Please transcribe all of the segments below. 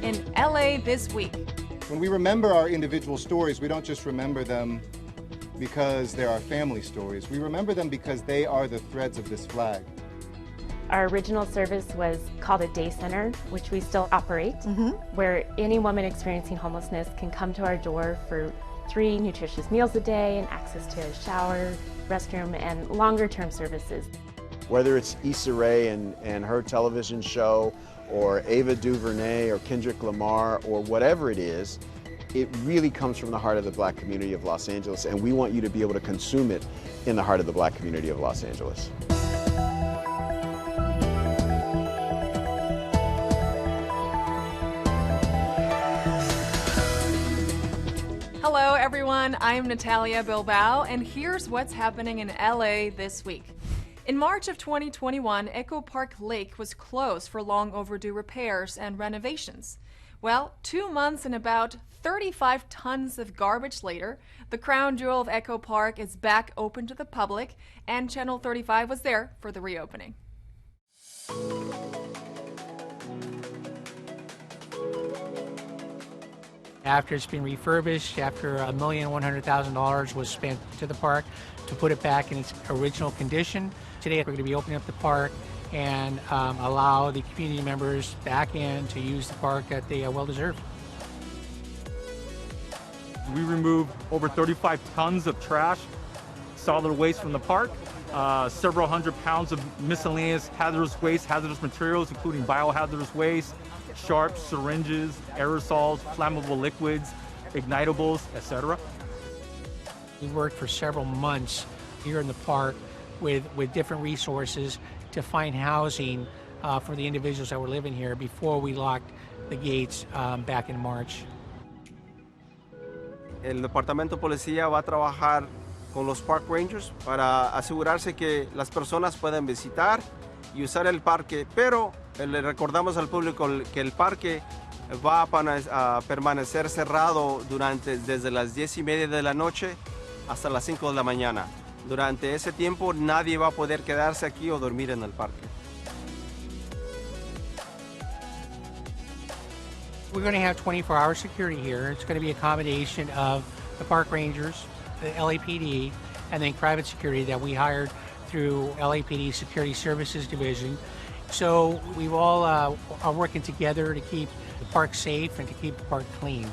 in LA this week. When we remember our individual stories, we don't just remember them because they're our family stories. We remember them because they are the threads of this flag. Our original service was called a day center, which we still operate, where any woman experiencing homelessness can come to our door for 3 nutritious meals a day and access to a shower, restroom, and longer-term services. Whether it's Issa Rae and her television show, or Ava DuVernay, or Kendrick Lamar, or whatever it is, it really comes from the heart of the Black community of Los Angeles, and we want you to be able to consume it in the heart of the Black community of Los Angeles. Hello everyone, I'm Natalia Bilbao, and here's what's happening in LA this week. In March of 2021, Echo Park Lake was closed for long overdue repairs and renovations. Well, 2 months and about 35 tons of garbage later, the crown jewel of Echo Park is back open to the public, and Channel 35 was there for the reopening. After it's been refurbished, after $1,100,000 was spent to the park to put it back in its original condition, today we're going to be opening up the park and allow the community members back in to use the park that they well deserve. We removed over 35 tons of trash, solid waste from the park, several hundred pounds of miscellaneous hazardous waste, hazardous materials, including biohazardous waste, sharps, syringes, aerosols, flammable liquids, ignitables, etc. We worked for several months here in the park with different resources to find housing for the individuals that were living here before we locked the gates back in March. El Departamento de Policía va a trabajar con los Park Rangers para asegurarse que las personas puedan visitar y usar el parque, pero le recordamos al público que el parque va a permanecer cerrado desde las 10:30 de la noche hasta las 5 de la mañana. Durante ese tiempo nadie va a poder quedarse aquí o dormir en el parque. We're going to have 24-hour security here. It's going to be a combination of the park rangers, the LAPD, and then private security that we hired through LAPD Security Services Division. So we all are working together to keep the park safe and to keep the park clean.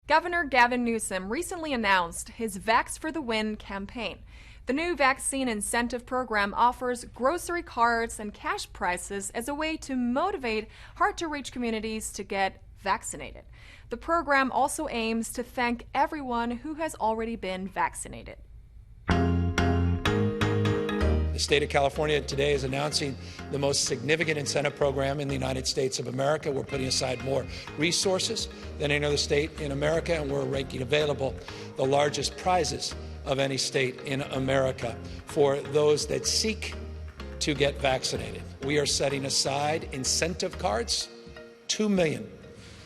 Governor Gavin Newsom recently announced his Vax for the Win campaign. The new vaccine incentive program offers grocery cards and cash prizes as a way to motivate hard-to-reach communities to get vaccinated. The program also aims to thank everyone who has already been vaccinated. The state of California today is announcing the most significant incentive program in the United States of America. We're putting aside more resources than any other state in America, and we're making available the largest prizes of any state in America for those that seek to get vaccinated. We are setting aside incentive cards, 2 million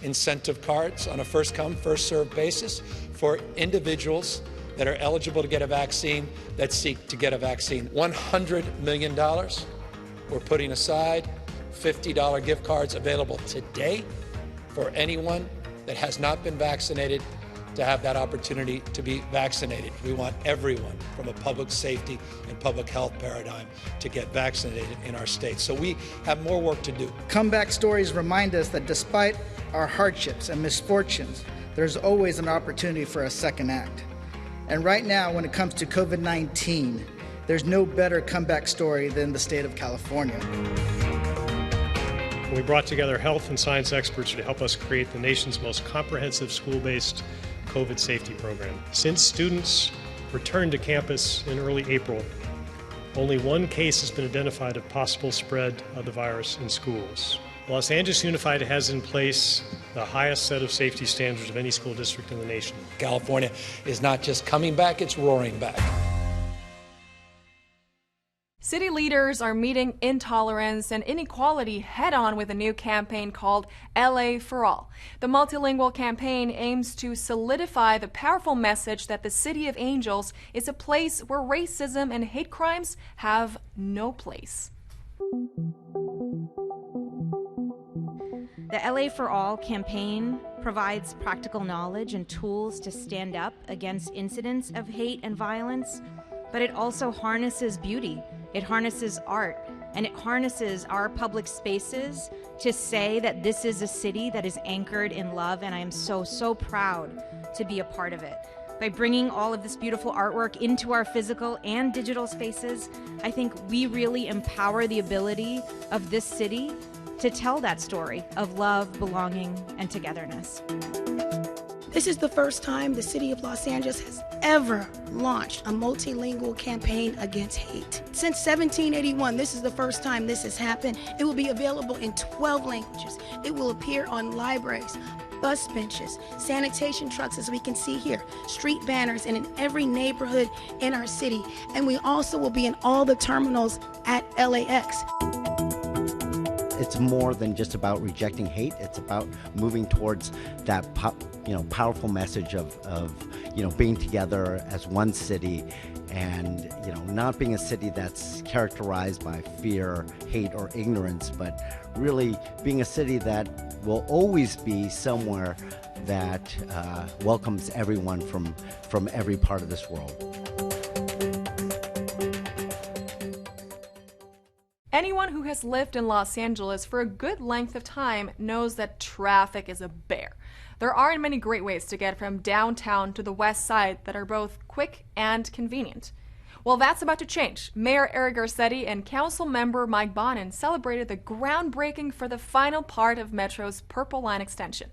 incentive cards on a first-come, first-served basis for individuals that are eligible to get a vaccine, that seek to get a vaccine. $100 million we're putting aside, $50 gift cards available today for anyone that has not been vaccinated to have that opportunity to be vaccinated. We want everyone from a public safety and public health paradigm to get vaccinated in our state. So we have more work to do. Comeback stories remind us that despite our hardships and misfortunes, there's always an opportunity for a second act. And right now, when it comes to COVID-19, there's no better comeback story than the state of California. We brought together health and science experts to help us create the nation's most comprehensive school-based COVID safety program. Since students returned to campus in early April, only one case has been identified of possible spread of the virus in schools. Los Angeles Unified has in place the highest set of safety standards of any school district in the nation. California is not just coming back, it's roaring back. City leaders are meeting intolerance and inequality head-on with a new campaign called LA for All. The multilingual campaign aims to solidify the powerful message that the City of Angels is a place where racism and hate crimes have no place. The LA for All campaign provides practical knowledge and tools to stand up against incidents of hate and violence, but it also harnesses beauty. It harnesses art, and it harnesses our public spaces to say that this is a city that is anchored in love, and I am so, so proud to be a part of it. By bringing all of this beautiful artwork into our physical and digital spaces, I think we really empower the ability of this city to tell that story of love, belonging, and togetherness. This is the first time the City of Los Angeles has ever launched a multilingual campaign against hate. Since 1781, this is the first time this has happened. It will be available in 12 languages. It will appear on libraries, bus benches, sanitation trucks, as we can see here, street banners, and in every neighborhood in our city. And we also will be in all the terminals at LAX. It's more than just about rejecting hate. It's about moving towards that powerful message of being together as one city, and not being a city that's characterized by fear, hate, or ignorance, but really being a city that will always be somewhere that welcomes everyone from every part of this world. Anyone who has lived in Los Angeles for a good length of time knows that traffic is a bear. There aren't many great ways to get from downtown to the west side that are both quick and convenient. Well, that's about to change. Mayor Eric Garcetti and Council Member Mike Bonin celebrated the groundbreaking for the final part of Metro's Purple Line extension.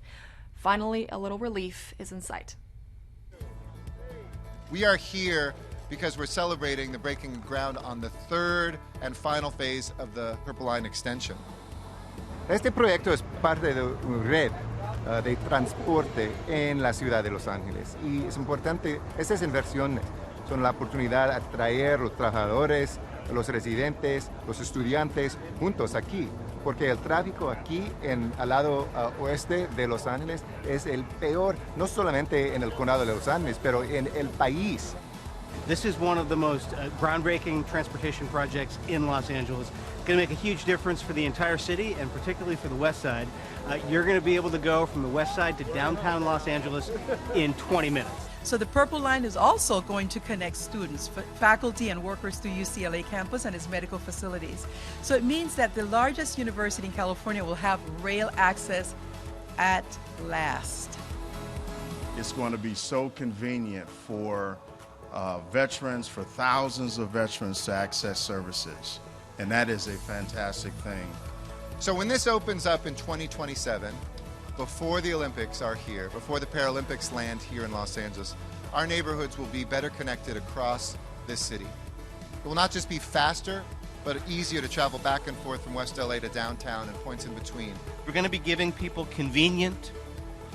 Finally, a little relief is in sight. We are here because we're celebrating the breaking ground on the third and final phase of the Purple Line extension. Este proyecto es parte de una red de transporte en la ciudad de Los Ángeles, y es importante, estas inversiones son la oportunidad de atraer los trabajadores, los residentes, los estudiantes juntos aquí, porque el tráfico aquí al lado oeste de Los Ángeles es el peor, no solamente en el condado de Los Ángeles, pero en el país. This is one of the most groundbreaking transportation projects in Los Angeles. It's going to make a huge difference for the entire city, and particularly for the west side. You're going to be able to go from the west side to downtown Los Angeles in 20 minutes. So the Purple Line is also going to connect students, faculty, and workers to UCLA campus and its medical facilities. So it means that the largest university in California will have rail access at last. It's going to be so convenient for veterans, for thousands of veterans to access services. And that is a fantastic thing. So when this opens up in 2027, before the Olympics are here, before the Paralympics land here in Los Angeles, our neighborhoods will be better connected across this city. It will not just be faster, but easier to travel back and forth from West LA to downtown and points in between. We're going to be giving people convenient,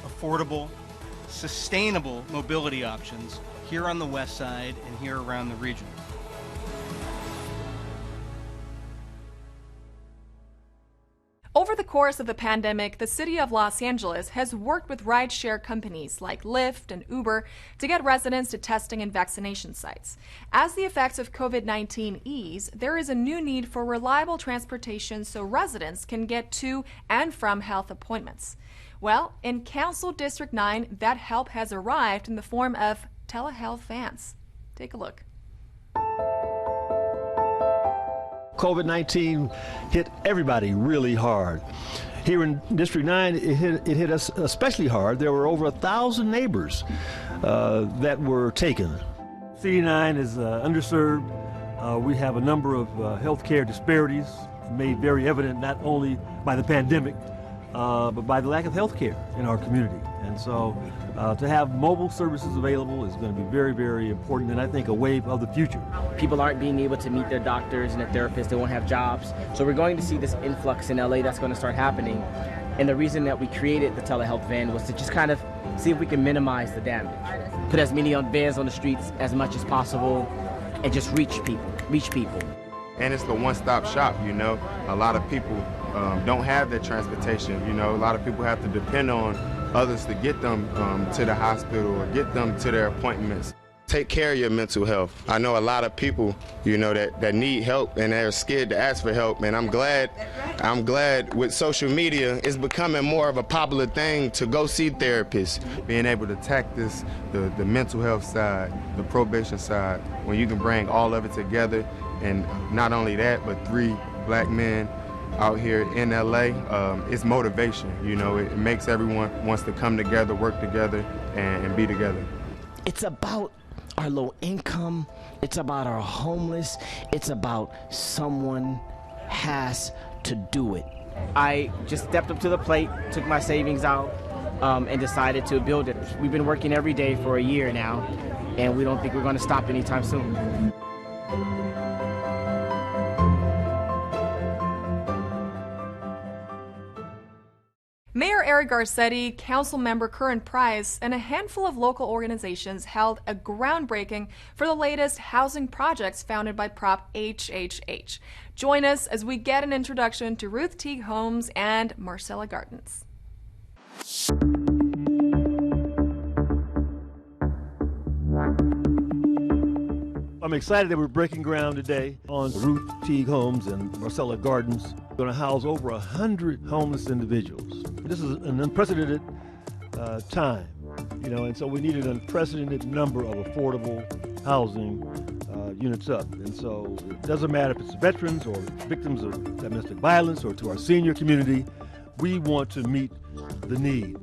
affordable, sustainable mobility options here on the west side and here around the region. Over the course of the pandemic, the city of Los Angeles has worked with rideshare companies like Lyft and Uber to get residents to testing and vaccination sites. As the effects of COVID-19 ease, there is a new need for reliable transportation so residents can get to and from health appointments. Well, in Council District 9, that help has arrived in the form of Telehealth vans. Take a look. COVID-19 hit everybody really hard. Here in District 9, it hit us especially hard. There were over 1,000 neighbors that were taken. CD9 is underserved. We have a number of healthcare disparities made very evident not only by the pandemic, but by the lack of health care in our community. And so to have mobile services available is going to be very, very important, and I think a wave of the future. People aren't being able to meet their doctors and their therapists. They won't have jobs. So we're going to see this influx in LA that's going to start happening. And the reason that we created the Telehealth van was to just kind of see if we can minimize the damage. Put as many vans on the streets as much as possible and just reach people. And it's the one-stop shop, you know. A lot of people don't have that transportation, you know. A lot of people have to depend on others to get them to the hospital or get them to their appointments. Take care of your mental health. I know a lot of people, you know, that need help and they're scared to ask for help. And I'm glad with social media, it's becoming more of a popular thing to go see therapists. Being able to tack this, the mental health side, the probation side, when you can bring all of it together, and not only that, but 3 black men out here in LA, it's motivation. You know, it makes everyone wants to come together, work together, and be together. It's about our low income, it's about our homeless, it's about someone has to do it. I just stepped up to the plate, took my savings out, and decided to build it. We've been working every day for a year now, and we don't think we're going to stop anytime soon. Mayor Eric Garcetti, Councilmember Curran Price, and a handful of local organizations held a groundbreaking for the latest housing projects founded by Prop HHH. Join us as we get an introduction to Ruth Teague Homes and Marcella Gardens. I'm excited that we're breaking ground today on Ruth Teague Homes and Marcella Gardens. We're going to house over 100 homeless individuals. This is an unprecedented time, you know, and so we need an unprecedented number of affordable housing units up. And so it doesn't matter if it's veterans or victims of domestic violence or to our senior community, we want to meet the need.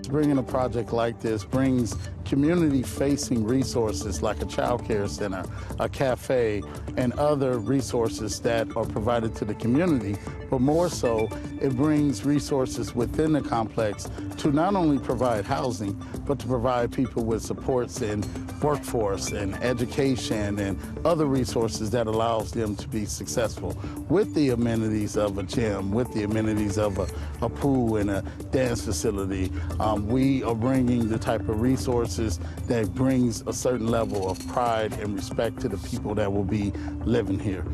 Bringing a project like this brings community-facing resources like a child care center, a cafe, and other resources that are provided to the community. But more so, it brings resources within the complex to not only provide housing, but to provide people with supports and workforce and education and other resources that allows them to be successful with the amenities of a gym, with the amenities of a pool and a dance facility. We are bringing the type of resources that brings a certain level of pride and respect to the people that will be living here.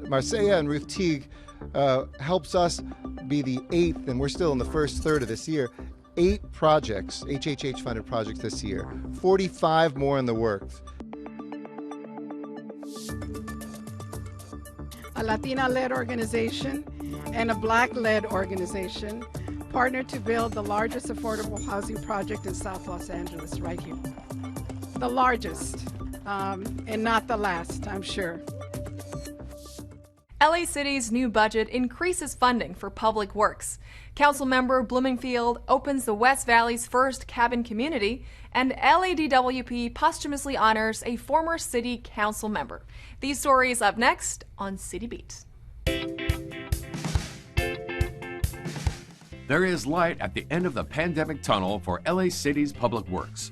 Marcella and Ruth Teague helps us be the 8th, and we're still in the first third of this year, 8 projects, HHH-funded projects this year, 45 more in the works. A Latina-led organization and a Black-led organization partnered to build the largest affordable housing project in South Los Angeles, right here. The largest, and not the last, I'm sure. LA City's new budget increases funding for public works. Councilmember Bloomingfield opens the West Valley's first cabin community, and LADWP posthumously honors a former city council member. These stories up next on City Beat. There is light at the end of the pandemic tunnel for LA City's public works.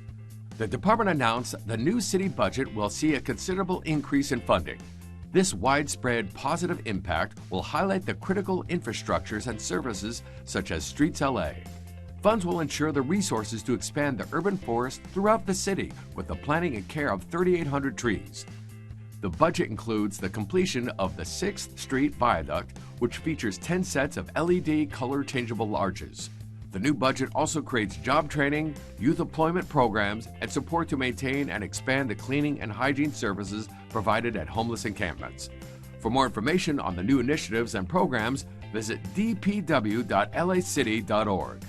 The department announced the new city budget will see a considerable increase in funding. This widespread positive impact will highlight the critical infrastructures and services such as Streets LA. Funds will ensure the resources to expand the urban forest throughout the city with the planting and care of 3,800 trees. The budget includes the completion of the 6th Street Viaduct, which features 10 sets of LED color-changeable arches. The new budget also creates job training, youth employment programs, and support to maintain and expand the cleaning and hygiene services provided at homeless encampments. For more information on the new initiatives and programs, visit dpw.lacity.org.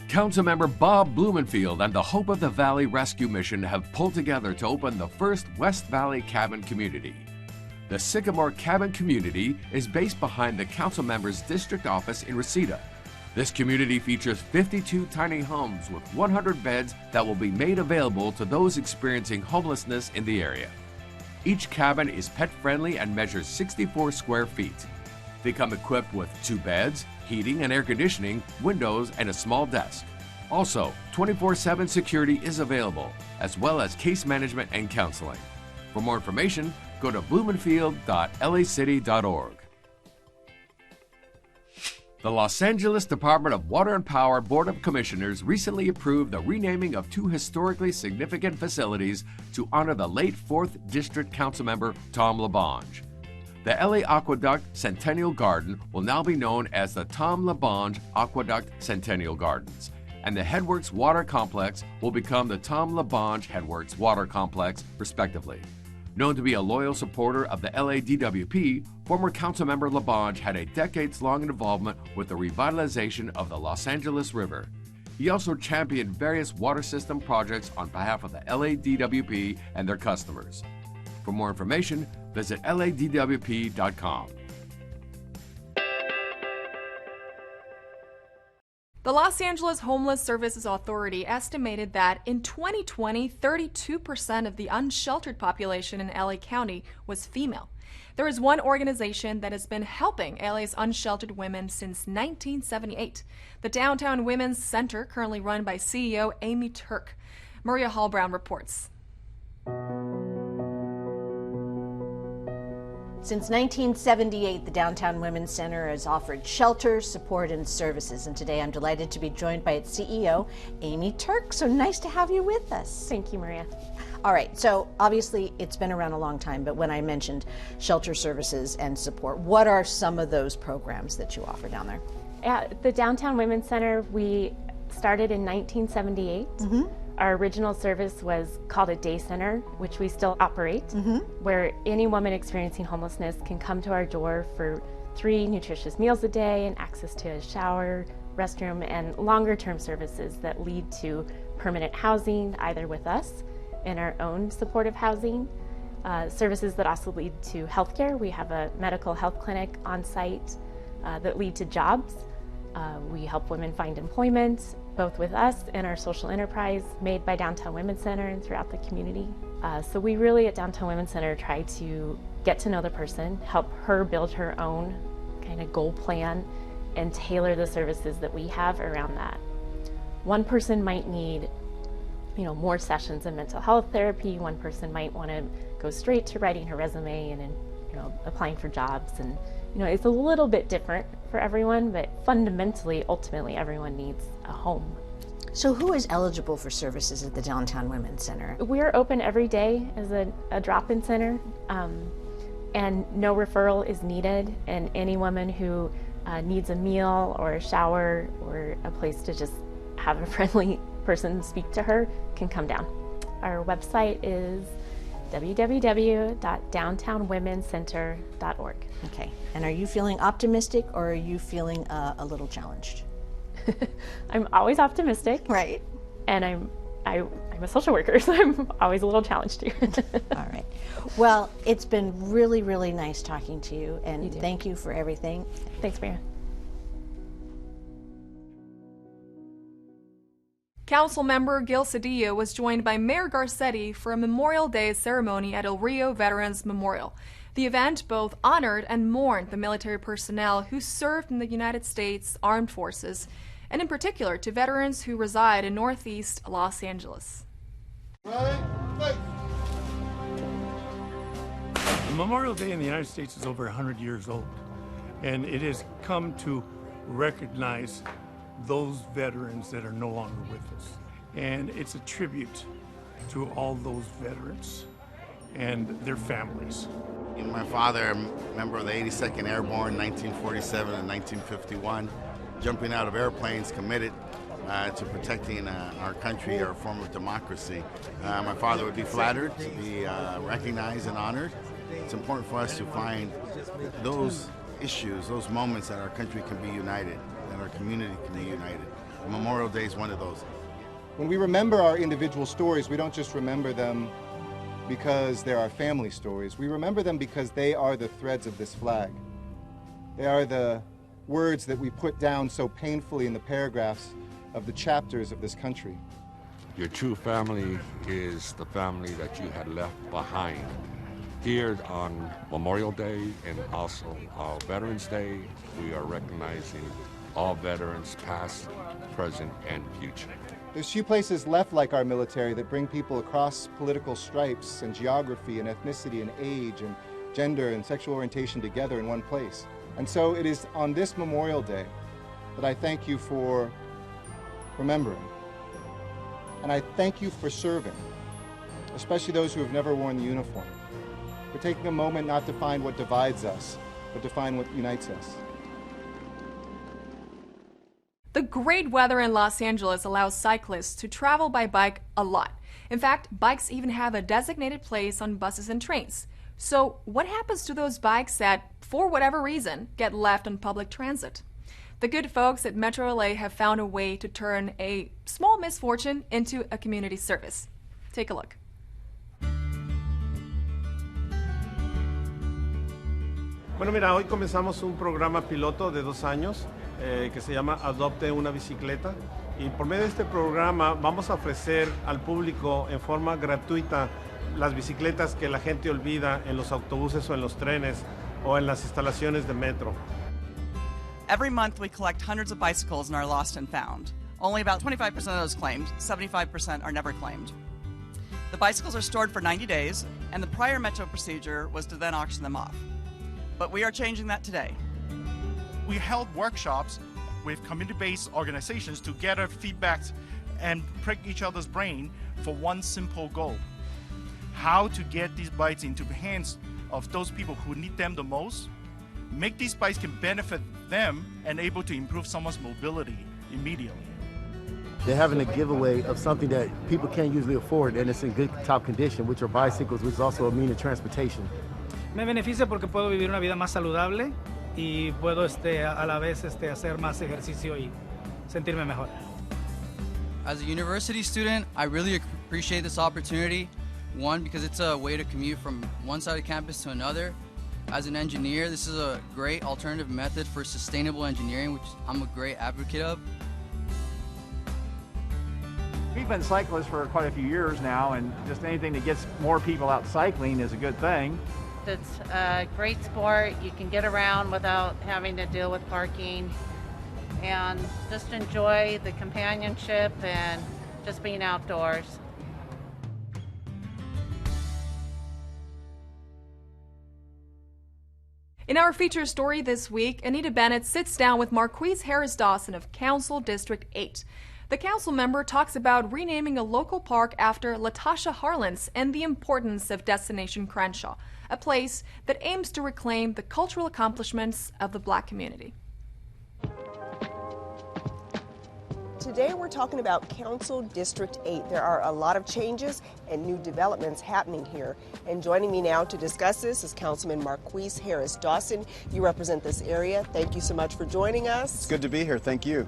Councilmember Bob Blumenfield and the Hope of the Valley Rescue Mission have pulled together to open the first West Valley Cabin Community. The Sycamore Cabin Community is based behind the councilmember's district office in Reseda. This community features 52 tiny homes with 100 beds that will be made available to those experiencing homelessness in the area. Each cabin is pet-friendly and measures 64 square feet. They come equipped with 2 beds, heating and air conditioning, windows, and a small desk. Also, 24/7 security is available, as well as case management and counseling. For more information, go to blumenfield.lacity.org. The Los Angeles Department of Water and Power Board of Commissioners recently approved the renaming of 2 historically significant facilities to honor the late 4th District Councilmember Tom LaBonge. The LA Aqueduct Centennial Garden will now be known as the Tom LaBonge Aqueduct Centennial Gardens, and the Headworks Water Complex will become the Tom LaBonge Headworks Water Complex, respectively. Known to be a loyal supporter of the LA DWP, former Councilmember LaBonge had a decades-long involvement with the revitalization of the Los Angeles River. He also championed various water system projects on behalf of the LA DWP and their customers. For more information, visit ladwp.com. The Los Angeles Homeless Services Authority estimated that in 2020, 32% of the unsheltered population in LA County was female. There is one organization that has been helping LA's unsheltered women since 1978, the Downtown Women's Center, currently run by CEO Emmy Turk. Maria Hall-Brown reports. Since 1978, the Downtown Women's Center has offered shelter, support, and services. And today I'm delighted to be joined by its CEO, Emmy Turk. So nice to have you with us. Thank you, Maria. All right, so obviously it's been around a long time, but when I mentioned shelter services and support, what are some of those programs that you offer down there? At the Downtown Women's Center, we started in 1978. Our original service was called a day center, which we still operate, where any woman experiencing homelessness can come to our door for 3 nutritious meals a day and access to a shower, restroom, and longer term services that lead to permanent housing, either with us in our own supportive housing, services that also lead to healthcare. We have a medical health clinic on site that lead to jobs. We help women find employment, both with us and our social enterprise made by Downtown Women's Center and throughout the community. So we really at Downtown Women's Center try to get to know the person, help her build her own kind of goal plan, and tailor the services that we have around that. One person might need, more sessions of mental health therapy. One person might want to go straight to writing her resume and applying for jobs. And it's a little bit different for everyone, but fundamentally, ultimately, everyone needs a home. So who is eligible for services at the Downtown Women's Center? We're open every day as a drop-in center, and no referral is needed, and any woman who needs a meal or a shower or a place to just have a friendly person speak to her can come down. Our website is www.downtownwomencenter.org. Okay, and are you feeling optimistic or are you feeling a little challenged? I'm always optimistic. Right. And I'm a social worker, so I'm always a little challenged too. All right. Well, it's been really, really nice talking to you, and thank you for everything. Thanks, Maria. Councilmember Gil Cedillo was joined by Mayor Garcetti for a Memorial Day ceremony at El Rio Veterans Memorial. The event both honored and mourned the military personnel who served in the United States Armed Forces, and in particular to veterans who reside in Northeast Los Angeles. Memorial Day in the United States is over 100 years old, and it has come to recognize those veterans that are no longer with us. And it's a tribute to all those veterans and their families. My father, a member of the 82nd Airborne, 1947 and 1951, jumping out of airplanes, committed to protecting our country, our form of democracy. My father would be flattered to be recognized and honored. It's important for us to find those issues, those moments that our country can be united, that our community can be united. Memorial Day is one of those. When we remember our individual stories, we don't just remember them because they're our family stories. We remember them because they are the threads of this flag. They are the words that we put down so painfully in the paragraphs of the chapters of this country. Your true family is the family that you had left behind. Here on Memorial Day and also Veterans Day, we are recognizing all veterans past, present, and future. There's few places left like our military that bring people across political stripes and geography and ethnicity and age and gender and sexual orientation together in one place. And so it is on this Memorial Day that I thank you for remembering. And I thank you for serving, especially those who have never worn the uniform, for taking a moment not to find what divides us, but to find what unites us. The great weather in Los Angeles allows cyclists to travel by bike a lot. In fact, bikes even have a designated place on buses and trains. So what happens to those bikes that, for whatever reason, get left on public transit? The good folks at Metro LA have found a way to turn a small misfortune into a community service. Take a look. Bueno, mira, hoy comenzamos un programa piloto de 2 años que se llama Adopte una bicicleta, y por medio de este programa vamos a ofrecer al público en forma gratuita las bicicletas que la gente olvida en los autobuses o en los trenes o en las instalaciones de metro. Every month we collect hundreds of bicycles in our lost and found. Only about 25% of those claimed, 75% are never claimed. The bicycles are stored for 90 days, and the prior Metro procedure was to then auction them off. But we are changing that today. We held workshops with community-based organizations to gather feedback and prick each other's brain for one simple goal: how to get these bikes into the hands of those people who need them the most, make these bikes can benefit them and able to improve someone's mobility immediately. They're having a giveaway of something that people can't usually afford, and it's in good top condition, which are bicycles, which is also a means of transportation. Me beneficia porque puedo vivir una vida más saludable y puedo a la vez hacer más ejercicio y sentirme mejor. As a university student, I really appreciate this opportunity. One, because it's a way to commute from one side of campus to another. As an engineer, this is a great alternative method for sustainable engineering, which I'm a great advocate of. We've been cyclists for quite a few years now, and just anything that gets more people out cycling is a good thing. It's a great sport. You can get around without having to deal with parking, and just enjoy the companionship and just being outdoors. In our feature story this week, Anita Bennett sits down with Marquise Harris Dawson of Council District 8. The council member talks about renaming a local park after Latasha Harlins and the importance of Destination Crenshaw, a place that aims to reclaim the cultural accomplishments of the Black community. Today we're talking about Council District 8. There are a lot of changes and new developments happening here. And joining me now to discuss this is Councilman Marquise Harris Dawson. You represent this area. Thank you so much for joining us. It's good to be here. Thank you.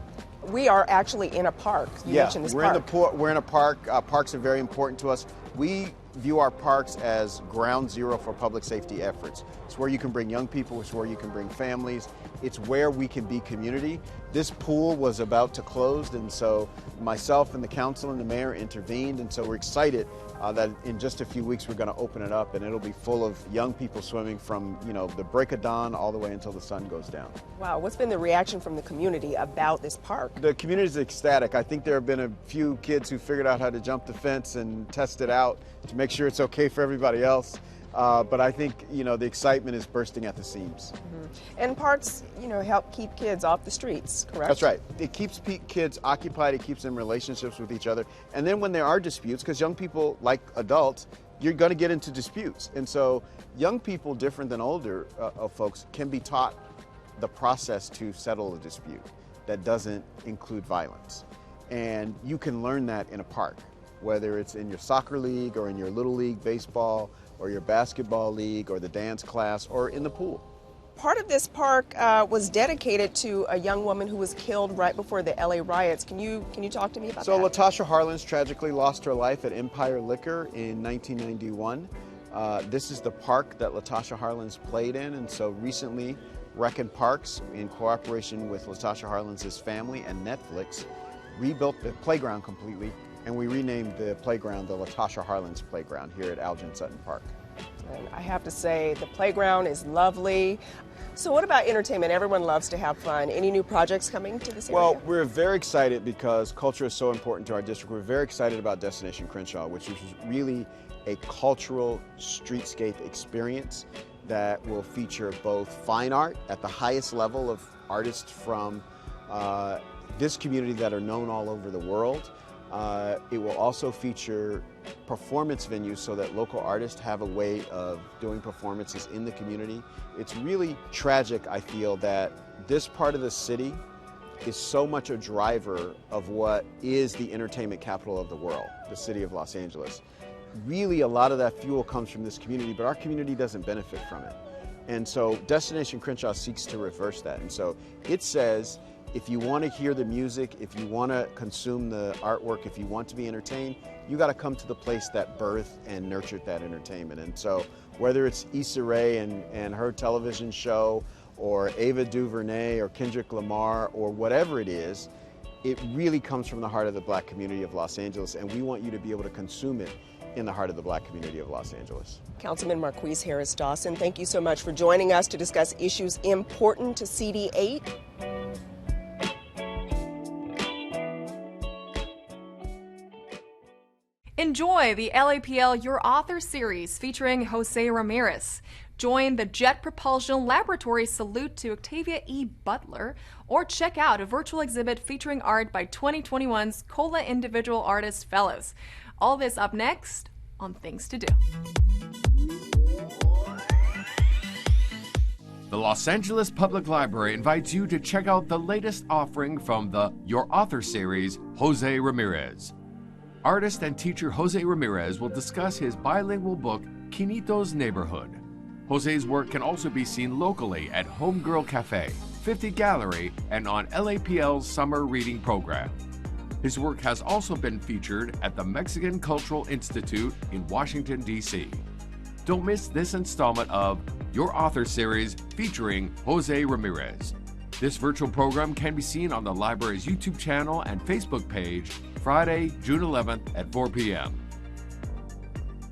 We are actually in a park. You mentioned this park. We're in a park. Parks are very important to us. We view our parks as ground zero for public safety efforts. It's where you can bring young people, it's where you can bring families, it's where we can be community. This pool was about to close, and so myself and the council and the mayor intervened, and so we're excited that in just a few weeks we're going to open it up, and it'll be full of young people swimming from, the break of dawn all the way until the sun goes down. Wow, what's been the reaction from the community about this park? The community is ecstatic. I think there have been a few kids who figured out how to jump the fence and test it out to make sure it's okay for everybody else. But I think, the excitement is bursting at the seams. Mm-hmm. And parks, help keep kids off the streets, correct? That's right. It keeps kids occupied, it keeps them in relationships with each other. And then when there are disputes, because young people, like adults, you're going to get into disputes. And so young people, different than older folks, can be taught the process to settle a dispute that doesn't include violence. And you can learn that in a park, whether it's in your soccer league or in your little league baseball or your basketball league or the dance class or in the pool. Part of this park was dedicated to a young woman who was killed right before the LA riots. Can you talk to me about that? So Latasha Harlins tragically lost her life at Empire Liquor in 1991. This is the park that Latasha Harlins played in, and so recently Rec and Parks, in cooperation with Latasha Harlins' family and Netflix, rebuilt the playground completely, and we renamed the playground the Latasha Harlins Playground here at Algin Sutton Park. And I have to say, the playground is lovely. So what about entertainment? Everyone loves to have fun. Any new projects coming to this area? Well, we're very excited because culture is so important to our district. We're very excited about Destination Crenshaw, which is really a cultural streetscape experience that will feature both fine art at the highest level of artists from this community that are known all over the world. It will also feature performance venues so that local artists have a way of doing performances in the community. It's really tragic, I feel, that this part of the city is so much a driver of what is the entertainment capital of the world, the city of Los Angeles. Really, a lot of that fuel comes from this community, but our community doesn't benefit from it. And so Destination Crenshaw seeks to reverse that. And so it says, if you want to hear the music, if you want to consume the artwork, if you want to be entertained, you got to come to the place that birthed and nurtured that entertainment. And so whether it's Issa Rae and her television show, or Ava DuVernay or Kendrick Lamar, or whatever it is, it really comes from the heart of the Black community of Los Angeles, and we want you to be able to consume it in the heart of the Black community of Los Angeles. Councilman Marquise Harris Dawson, thank you so much for joining us to discuss issues important to CD8. Enjoy the LAPL Your Author series featuring Jose Ramirez. Join the Jet Propulsion Laboratory Salute to Octavia E. Butler, or check out a virtual exhibit featuring art by 2021's COLA Individual Artist Fellows. All this up next on Things to Do. The Los Angeles Public Library invites you to check out the latest offering from the Your Author series, Jose Ramirez. Artist and teacher Jose Ramirez will discuss his bilingual book, Quinito's Neighborhood. Jose's work can also be seen locally at Homegirl Cafe, 50 Gallery, and on LAPL's summer reading program. His work has also been featured at the Mexican Cultural Institute in Washington, D.C. Don't miss this installment of Your Author series featuring Jose Ramirez. This virtual program can be seen on the library's YouTube channel and Facebook page Friday, June 11th at 4 p.m.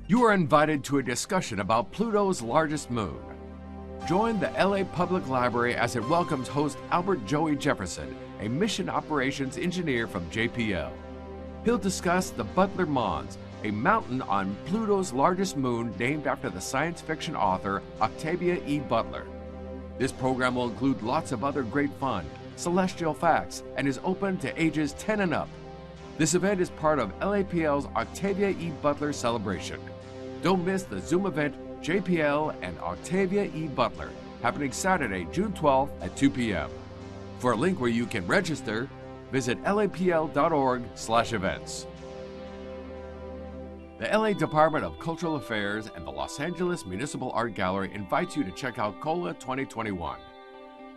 You are invited to a discussion about Pluto's largest moon. Join the LA Public Library as it welcomes host Albert Joey Jefferson, a mission operations engineer from JPL. He'll discuss the Butler Mons, a mountain on Pluto's largest moon named after the science fiction author Octavia E. Butler. This program will include lots of other great fun, celestial facts, and is open to ages 10 and up. This event is part of LAPL's Octavia E. Butler celebration. Don't miss the Zoom event JPL and Octavia E. Butler, happening Saturday, June 12th at 2 p.m. For a link where you can register, visit lapl.org/events. The LA Department of Cultural Affairs and the Los Angeles Municipal Art Gallery invites you to check out COLA 2021.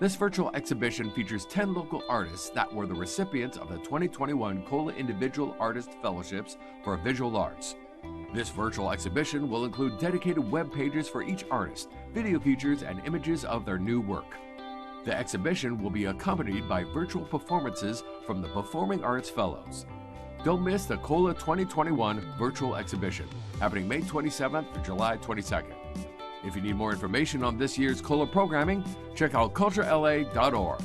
This virtual exhibition features 10 local artists that were the recipients of the 2021 COLA Individual Artist Fellowships for Visual Arts. This virtual exhibition will include dedicated web pages for each artist, video features, and images of their new work. The exhibition will be accompanied by virtual performances from the Performing Arts Fellows. Don't miss the COLA 2021 virtual exhibition, happening May 27th to July 22nd. If you need more information on this year's COLA programming, check out culturela.org.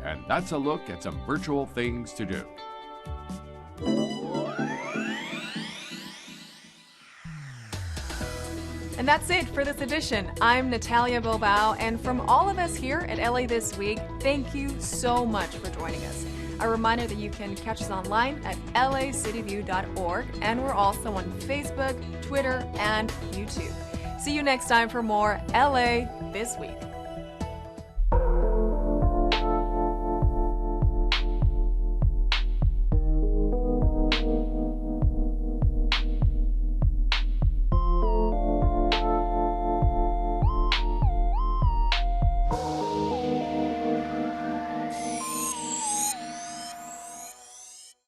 And that's a look at some virtual things to do. And that's it for this edition. I'm Natalia Bilbao, and from all of us here at LA This Week, thank you so much for joining us. A reminder that you can catch us online at lacityview.org, and we're also on Facebook, Twitter, and YouTube. See you next time for more LA This Week.